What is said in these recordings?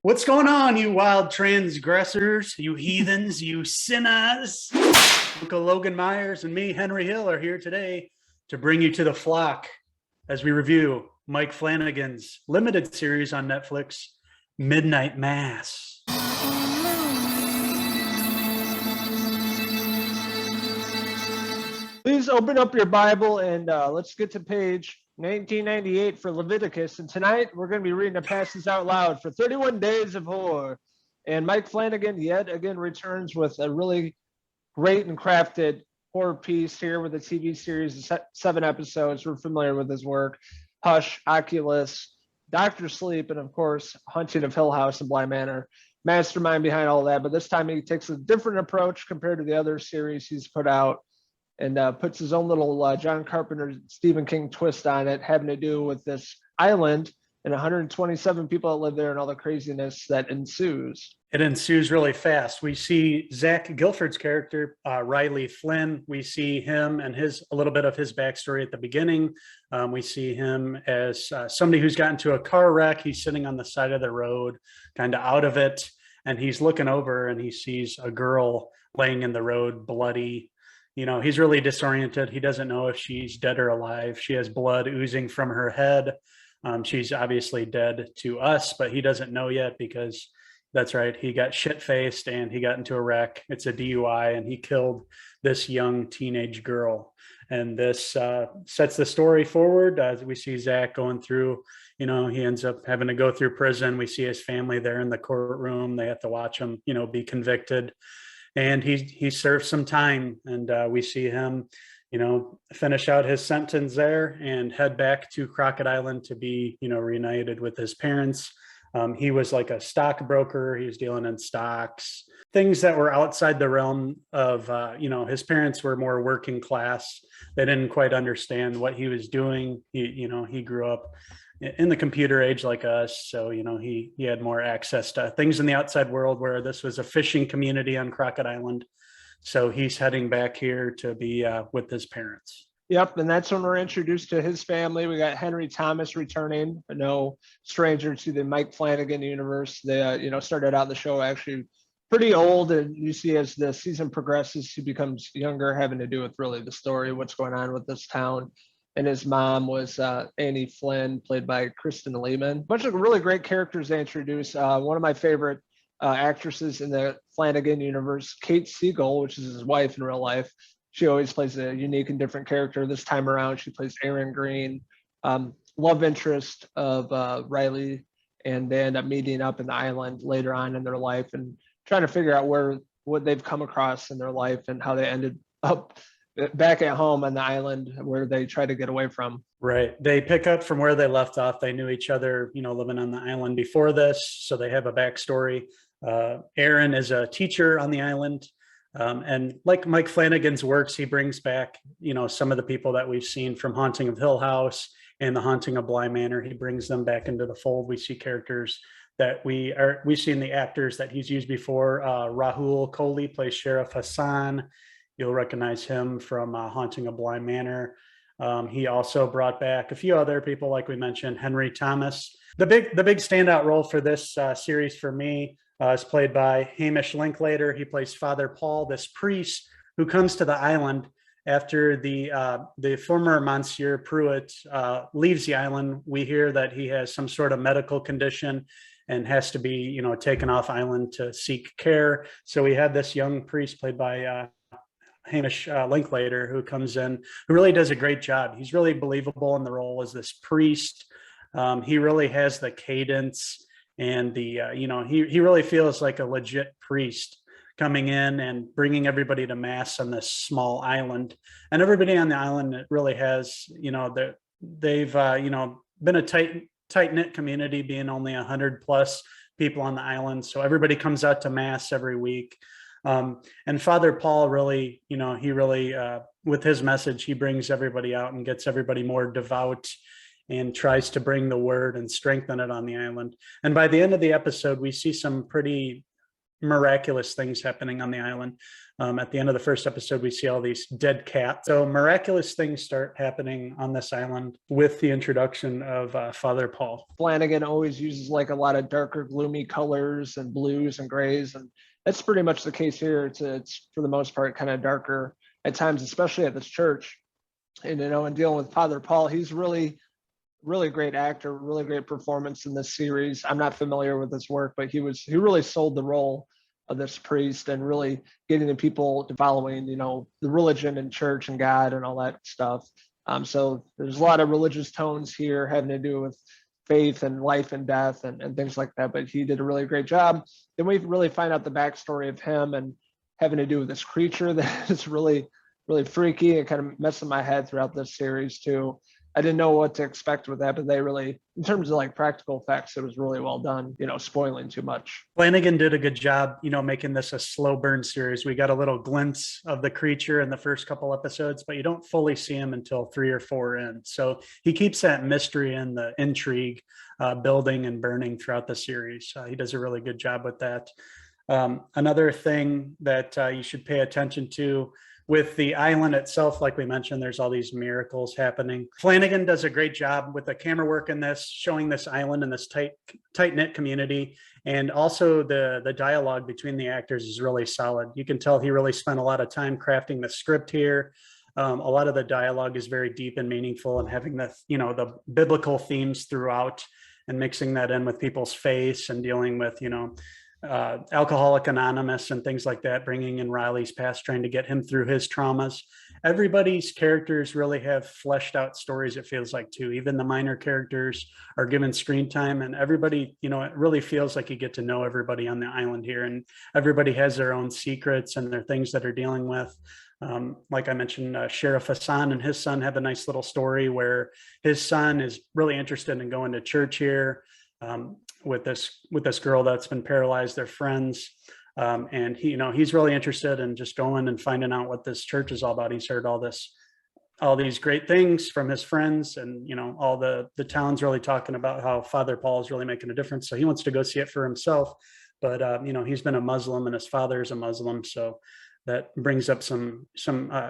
What's going on, you wild transgressors, you heathens, you sinners? Uncle Logan Myers and me, Henry Hill, are here today to bring you to the flock as we review Mike Flanagan's limited series on Netflix, Midnight Mass. Please open up your Bible and let's get to page 1998 for Leviticus. And tonight we're going to be reading a passage out loud for 31 Days of Horror. And Mike Flanagan yet again returns with a really great and crafted horror piece here with a TV series of 7 episodes. We're familiar with his work. Hush, Oculus, Dr. Sleep, and of course, Haunting of Hill House and Bly Manor. Mastermind behind all that. But this time he takes a different approach compared to the other series he's put out, and puts his own little John Carpenter, Stephen King twist on it, having to do with this island and 127 people that live there and all the craziness that ensues. It ensues really fast. We see Zach Gilford's character, Riley Flynn. We see him and a little bit of his backstory at the beginning. We see him as somebody who's gotten into a car wreck. He's sitting on the side of the road, kind of out of it, and he's looking over and he sees a girl laying in the road, bloody. You know, he's really disoriented. He doesn't know if she's dead or alive. She has blood oozing from her head. She's obviously dead to us, but he doesn't know yet because that's right. He got shit-faced and he got into a wreck. It's a DUI and he killed this young teenage girl. And this sets the story forward. We see Zach going through, he ends up having to go through prison. We see his family there in the courtroom. They have to watch him, be convicted. And he served some time, and we see him, finish out his sentence there and head back to Crockett Island to be, reunited with his parents. He was like a stockbroker. He was dealing in stocks, things that were outside the realm of, his parents were more working class. They didn't quite understand what he was doing. He grew up in the computer age like us. So, he had more access to things in the outside world, where this was a fishing community on Crockett Island. So he's heading back here to be with his parents. Yep, and that's when we're introduced to his family. We got Henry Thomas returning, no stranger to the Mike Flanagan universe. They, started out the show actually pretty old, and you see as the season progresses, he becomes younger, having to do with really the story, what's going on with this town. And his mom was Annie Flynn, played by Kristen Lehman. Bunch of really great characters they introduce. One of my favorite actresses in the Flanagan universe, Kate Siegel, which is his wife in real life. She always plays a unique and different character. This time around, she plays Erin Green, love interest of Riley, and they end up meeting up in the island later on in their life and trying to figure out what they've come across in their life and how they ended up back at home on the island where they try to get away from. Right. They pick up from where they left off. They knew each other, living on the island before this. So they have a backstory. Aaron is a teacher on the island. And like Mike Flanagan's works, he brings back, some of the people that we've seen from Haunting of Hill House and The Haunting of Bly Manor. He brings them back into the fold. We see characters that we've seen the actors that he's used before. Rahul Kohli plays Sheriff Hassan. You'll recognize him from Haunting of Bly Manor. He also brought back a few other people, like we mentioned, Henry Thomas. The big standout role for this series for me is played by Hamish Linklater. He plays Father Paul, this priest who comes to the island after the former Monsieur Pruitt leaves the island. We hear that he has some sort of medical condition and has to be, taken off island to seek care. So we had this young priest played by Hamish Linklater, who comes in, who really does a great job. He's really believable in the role as this priest. He really has the cadence and he really feels like a legit priest coming in and bringing everybody to mass on this small island. And everybody on the island really has, they've been a tight-knit community, being only 100 plus people on the island. So everybody comes out to mass every week. And Father Paul really, with his message, he brings everybody out and gets everybody more devout and tries to bring the word and strengthen it on the island. And by the end of the episode, we see some pretty miraculous things happening on the island. At the end of the first episode, we see all these dead cats. So miraculous things start happening on this island with the introduction of Father Paul. Flanagan always uses like a lot of darker, gloomy colors and blues and grays, and that's pretty much the case here. It's for the most part kind of darker at times, especially at this church. And and dealing with Father Paul, he's really great actor, really great performance in this series. I'm not familiar with his work, but he really sold the role of this priest and really getting the people to following, the religion and church and God and all that stuff. So there's a lot of religious tones here having to do with faith and life and death and things like that, but he did a really great job. Then we really find out the backstory of him and having to do with this creature that is really freaky and kind of messing my head throughout this series too. I didn't know what to expect with that, but they really, in terms of like practical effects, it was really well done, spoiling too much. Flanagan did a good job, making this a slow burn series. We got a little glimpse of the creature in the first couple episodes, but you don't fully see him until 3 or 4 in. So he keeps that mystery and the intrigue building and burning throughout the series. He does a really good job with that. Another thing that you should pay attention to with the island itself, like we mentioned, there's all these miracles happening. Flanagan does a great job with the camera work in this, showing this island and this tight-knit community. And also the dialogue between the actors is really solid. You can tell he really spent a lot of time crafting the script here. A lot of the dialogue is very deep and meaningful, and having the biblical themes throughout and mixing that in with people's faith and dealing with, Alcoholic Anonymous and things like that, bringing in Riley's past, trying to get him through his traumas. Everybody's characters really have fleshed out stories, it feels like, too. Even the minor characters are given screen time, and everybody, it really feels like you get to know everybody on the island here, and everybody has their own secrets and their things that they're dealing with. Like I mentioned, Sheriff Hassan and his son have a nice little story where his son is really interested in going to church here. With this girl that's been paralyzed, they're friends, and he's really interested in just going and finding out what this church is all about. He's heard all these great things from his friends, and all the town's really talking about how Father Paul is really making a difference. So he wants to go see it for himself, but he's been a Muslim and his father is a Muslim, so that brings up some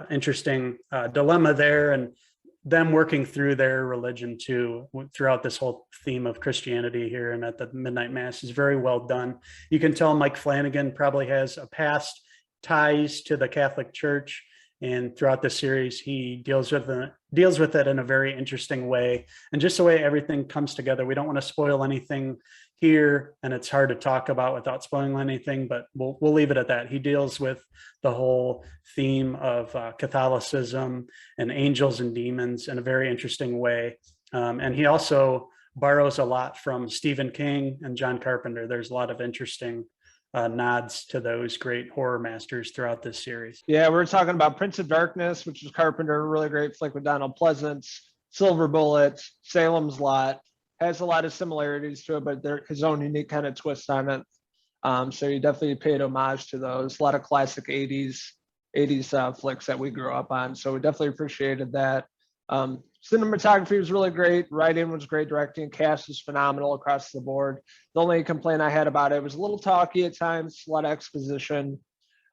interesting dilemma there, and them working through their religion too throughout this whole theme of Christianity here and at the midnight mass is very well done. You can tell Mike Flanagan probably has a past ties to the Catholic Church, and throughout the series he deals with it in a very interesting way, and just the way everything comes together. We don't want to spoil anything here, and it's hard to talk about without spoiling anything, but we'll leave it at that. He deals with the whole theme of Catholicism and angels and demons in a very interesting way, and he also borrows a lot from Stephen King and John Carpenter. There's a lot of interesting nods to those great horror masters throughout this series. Yeah, we're talking about Prince of Darkness, which is Carpenter, really great flick with Donald Pleasance. Silver Bullet, Salem's Lot, has a lot of similarities to it, but they're his own unique kind of twist on it. So you definitely paid homage to those. A lot of classic 80s flicks that we grew up on. So we definitely appreciated that. Cinematography was really great. Writing was great. Directing, cast was phenomenal across the board. The only complaint I had about it was a little talky at times, a lot of exposition.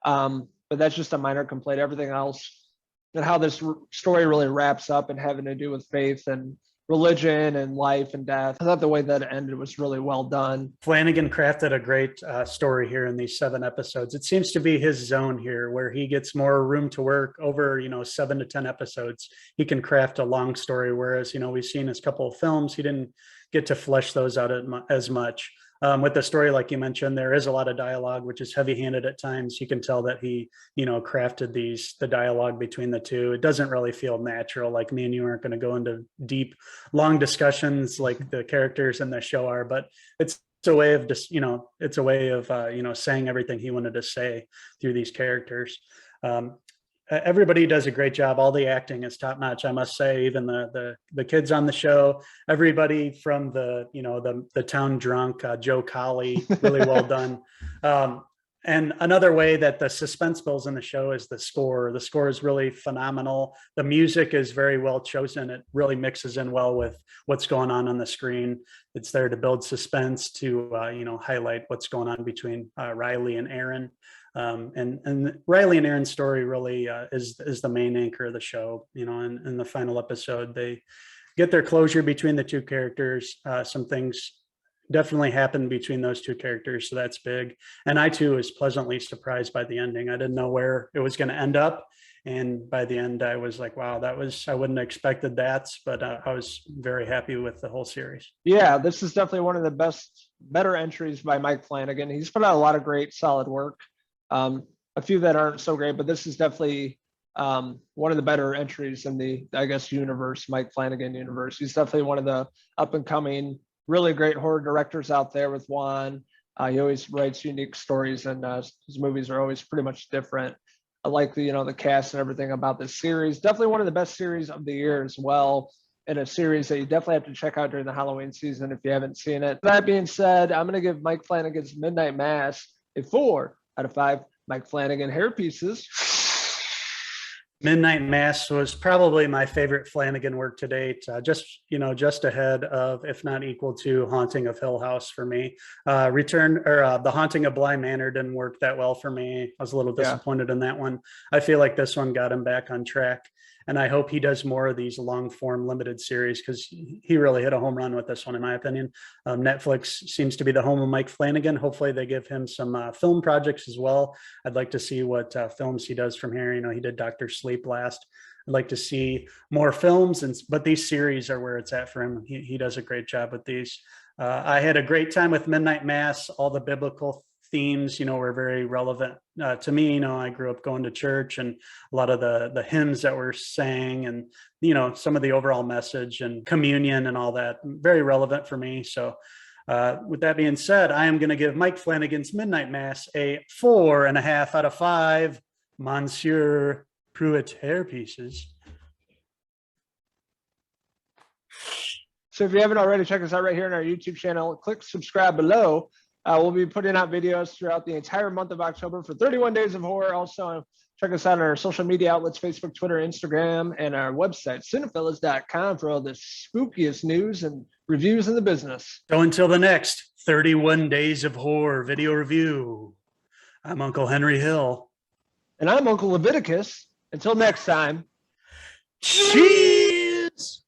But that's just a minor complaint. Everything else and how this story really wraps up and having to do with faith and religion and life and death. I thought the way that it ended was really well done. Flanagan crafted a great story here in these 7 episodes. It seems to be his zone here, where he gets more room to work over 7 to 10 episodes. He can craft a long story, whereas we've seen his couple of films, he didn't get to flesh those out as much. With the story, like you mentioned, there is a lot of dialogue, which is heavy-handed at times. You can tell that he, crafted the dialogue between the two. It doesn't really feel natural. Like me and you aren't going to go into deep, long discussions like the characters in the show are, but it's a way of just, it's a way of, saying everything he wanted to say through these characters. Everybody does a great job. All the acting is top notch, I must say. Even the kids on the show, everybody from the town drunk, Joe Colley, really well done. And another way that the suspense builds in the show is the score. The score is really phenomenal. The music is very well chosen. It really mixes in well with what's going on the screen. It's there to build suspense, to highlight what's going on between Riley and Aaron. And Riley and Aaron's story really is the main anchor of the show. In the final episode, they get their closure between the two characters. Some things definitely happened between those two characters, so that's big. And I too was pleasantly surprised by the ending. I didn't know where it was going to end up, and by the end I was like, wow, I wouldn't have expected that, but I was very happy with the whole series. Yeah, this is definitely one of the better entries by Mike Flanagan. He's put out a lot of great solid work, a few that aren't so great, but this is definitely one of the better entries in the, I guess, universe, Mike Flanagan universe. He's definitely one of the up and coming really great horror directors out there with Juan. He always writes unique stories, and his movies are always pretty much different. I like the cast and everything about this series. Definitely one of the best series of the year as well, and a series that you definitely have to check out during the Halloween season if you haven't seen it. That being said, I'm going to give Mike Flanagan's Midnight Mass a 4 out of 5 Mike Flanagan hair pieces. Midnight Mass was probably my favorite Flanagan work to date. Just ahead of, if not equal to, Haunting of Hill House for me. The Haunting of Bly Manor didn't work that well for me. I was a little disappointed in that one. I feel like this one got him back on track, and I hope he does more of these long form limited series, because he really hit a home run with this one, in my opinion. Netflix seems to be the home of Mike Flanagan. Hopefully they give him some film projects as well. I'd like to see what films he does from here. He did Dr. Sleep last. I'd like to see more films, but these series are where it's at for him. He does a great job with these. I had a great time with Midnight Mass. All the biblical themes, were very relevant to me. I grew up going to church, and a lot of the hymns that were sang, and some of the overall message and communion and all that, very relevant for me. So with that being said, I am going to give Mike Flanagan's Midnight Mass a 4.5 out of 5 Monsieur Pruitt hair pieces. So if you haven't already, check us out right here on our YouTube channel. Click subscribe below. We'll be putting out videos throughout the entire month of October for 31 Days of Horror. Also, check us out on our social media outlets, Facebook, Twitter, Instagram, and our website, Cinephellas.com, for all the spookiest news and reviews in the business. So until the next 31 Days of Horror video review, I'm Uncle Henry Hill. And I'm Uncle Leviticus. Until next time. Cheers!